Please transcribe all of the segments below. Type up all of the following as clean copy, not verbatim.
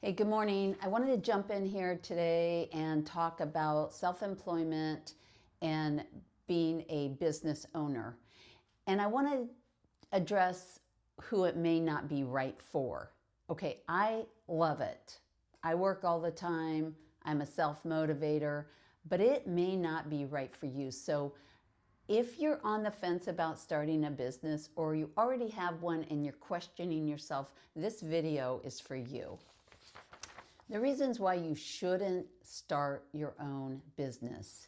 Hey, good morning. I wanted to jump in here today and talk about self-employment and being a business owner. And I want to address who it may not be right for. Okay, I love it. I work all the time. I'm a self-motivator, but it may not be right for you. So if you're on the fence about starting a business or you already have one and you're questioning yourself, this video is for you. The reasons why you shouldn't start your own business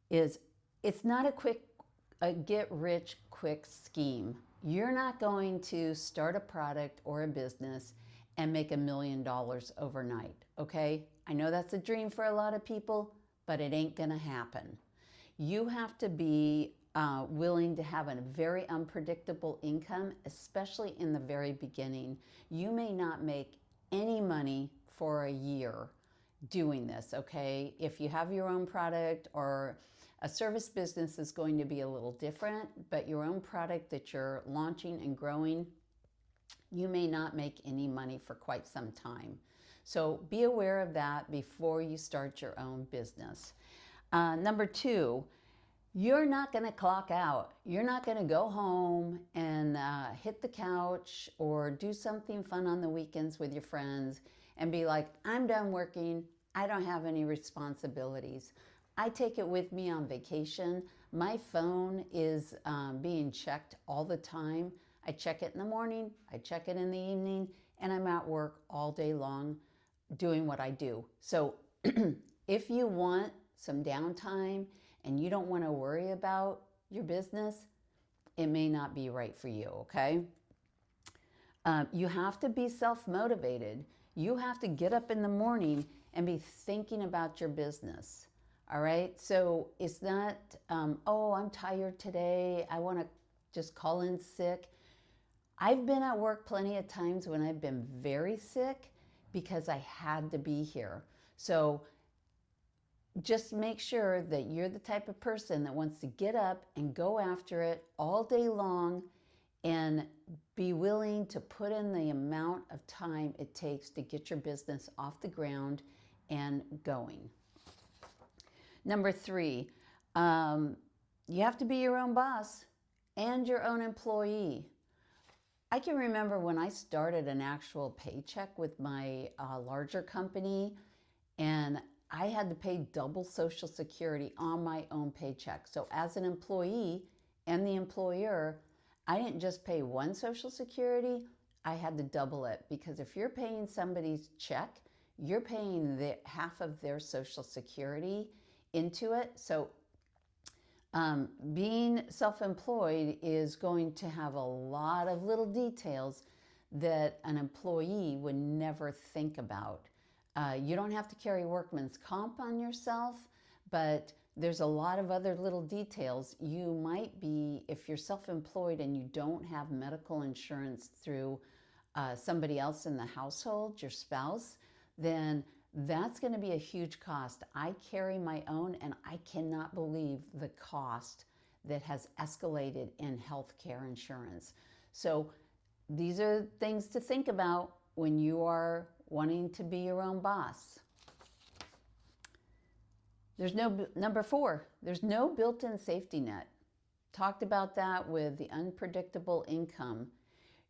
is it's not a get rich quick scheme. You're not going to start a product or a business and make $1 million overnight, okay? I know that's a dream for a lot of people, but it ain't gonna happen. You have to be willing to have a very unpredictable income, especially in the very beginning. You may not make any money for a year doing this, okay? If you have your own product or a service business is going to be a little different, but your own product that you're launching and growing, you may not make any money for quite some time. So be aware of that before you start your own business. Number two, you're not going to clock out. You're not going to go home and hit the couch or do something fun on the weekends with your friends and be like, I'm done working. I don't have any responsibilities. I take it with me on vacation. My phone is being checked all the time. I check it in the morning, I check it in the evening, and I'm at work all day long doing what I do. So if you want some downtime and you don't want to worry about your business, it may not be right for you, okay? You have to be self-motivated. You have to get up in the morning and be thinking about your business, all right? So it's not, oh, I'm tired today. I want to just call in sick. I've been at work plenty of times when I've been very sick because I had to be here. So just make sure that you're the type of person that wants to get up and go after it all day long and be willing to put in the amount of time it takes to get your business off the ground and going. Number three, you have to be your own boss and your own employee. I can remember when I started an actual paycheck with my larger company, and I had to pay double Social Security on my own paycheck. So as an employee and the employer, I didn't just pay one Social Security, I had to double it, because if you're paying somebody's check, you're paying half of their Social Security into it. So being self-employed is going to have a lot of little details that an employee would never think about. You don't have to carry workman's comp on yourself, but there's a lot of other little details. You might be, if you're self-employed and you don't have medical insurance through somebody else in the household, your spouse, then that's going to be a huge cost. I carry my own, and I cannot believe the cost that has escalated in healthcare insurance. So these are things to think about when you are wanting to be your own boss. Number four, there's no built-in safety net. Talked about that with the unpredictable income.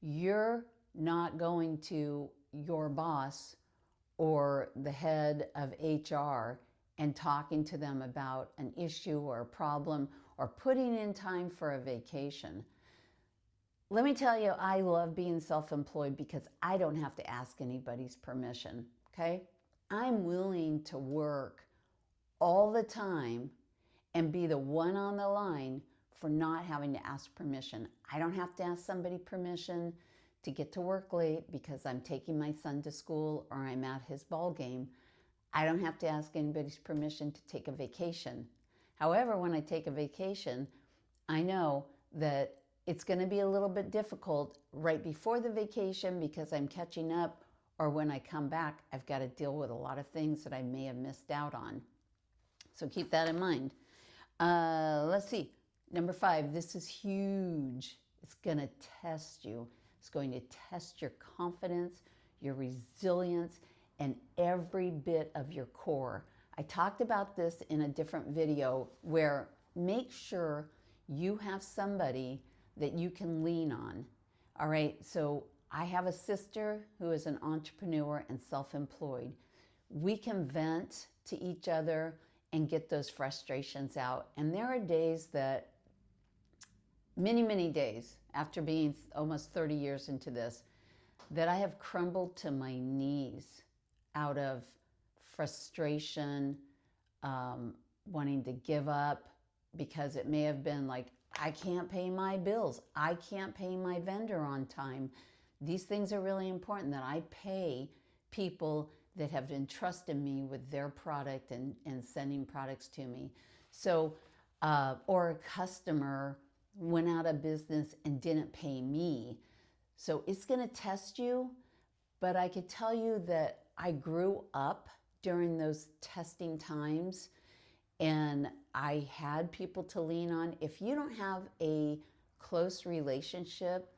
You're not going to your boss or the head of HR and talking to them about an issue or a problem or putting in time for a vacation. Let me tell you, I love being self-employed because I don't have to ask anybody's permission, okay? I'm willing to work all the time and be the one on the line for not having to ask permission. I don't have to ask somebody permission to get to work late because I'm taking my son to school or I'm at his ball game. I don't have to ask anybody's permission to take a vacation. However, when I take a vacation, I know that it's going to be a little bit difficult right before the vacation because I'm catching up, or when I come back, I've got to deal with a lot of things that I may have missed out on. So keep that in mind. Let's see. Number five, this is huge. It's going to test you. It's going to test your confidence, your resilience, and every bit of your core. I talked about this in a different video where make sure you have somebody that you can lean on. All right, so I have a sister who is an entrepreneur and self-employed. We can vent to each other and get those frustrations out. And there are days that, many days after being almost 30 years into this, that I have crumbled to my knees out of frustration, wanting to give up, because it may have been like, I can't pay my bills. I can't pay my vendor on time. These things are really important, that I pay people that have entrusted me with their product and sending products to me. So, or a customer went out of business and didn't pay me. So it's going to test you, but I could tell you that I grew up during those testing times, and I had people to lean on. If you don't have a close relationship,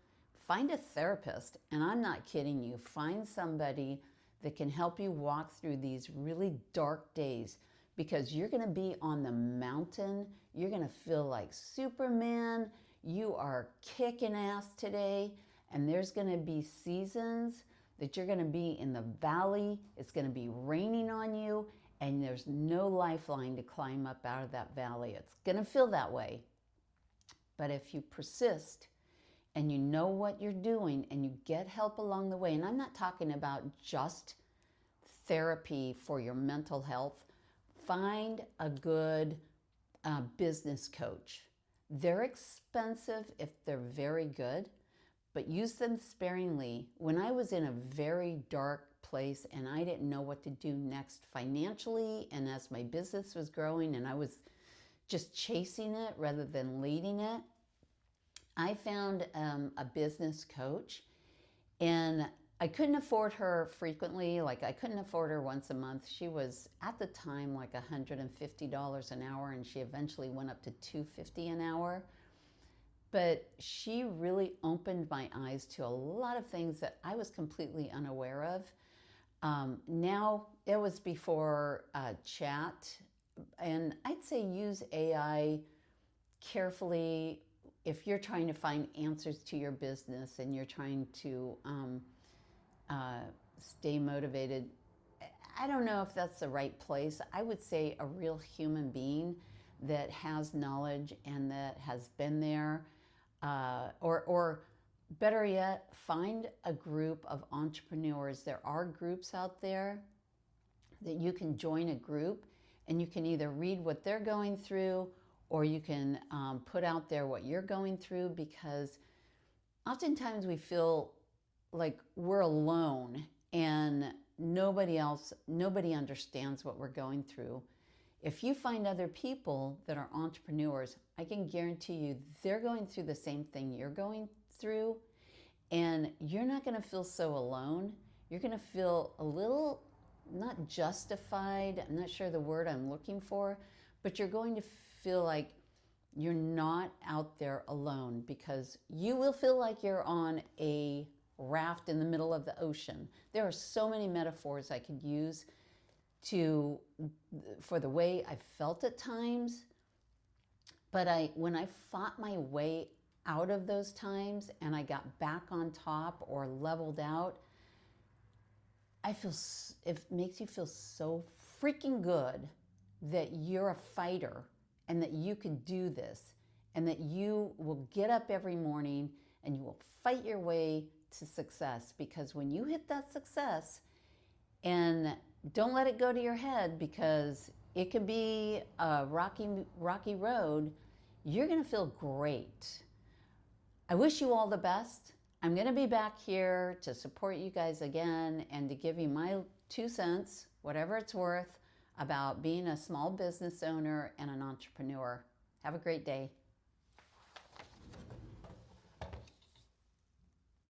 find a therapist. And I'm not kidding you. Find somebody that can help you walk through these really dark days, because you're going to be on the mountain. You're going to feel like Superman. You are kicking ass today. And there's going to be seasons that you're going to be in the valley. It's going to be raining on you, and there's no lifeline to climb up out of that valley. It's going to feel that way. But if you persist and you know what you're doing and you get help along the way, and I'm not talking about just therapy for your mental health, find a good business coach. They're expensive if they're very good, but use them sparingly. When I was in a very dark place and I didn't know what to do next financially, and as my business was growing and I was just chasing it rather than leading it, I found a business coach, and I couldn't afford her frequently. Like, I couldn't afford her once a month. She was at the time like $150 an hour, and she eventually went up to $250 an hour. But she really opened my eyes to a lot of things that I was completely unaware of. Now, it was before chat, and I'd say use AI carefully if you're trying to find answers to your business and you're trying to stay motivated. I don't know if that's the right place. I would say a real human being that has knowledge and that has been there, or better yet, find a group of entrepreneurs. There are groups out there that you can join a group, and you can either read what they're going through, or you can put out there what you're going through, because oftentimes we feel like we're alone and nobody understands what we're going through. If you find other people that are entrepreneurs, I can guarantee you they're going through the same thing you're going through, and you're not going to feel so alone. You're going to feel a little, not justified, I'm not sure the word I'm looking for, but you're going to feel like you're not out there alone, because you will feel like you're on a raft in the middle of the ocean. There are so many metaphors I could use for the way I felt at times, but when I fought my way out of those times and I got back on top or leveled out, it makes you feel so freaking good that you're a fighter and that you can do this, and that you will get up every morning and you will fight your way to success. Because when you hit that success, and don't let it go to your head, because it could be a rocky road, you're going to feel great. I wish you all the best. I'm going to be back here to support you guys again and to give you my 2 cents, whatever it's worth, about being a small business owner and an entrepreneur. Have a great day.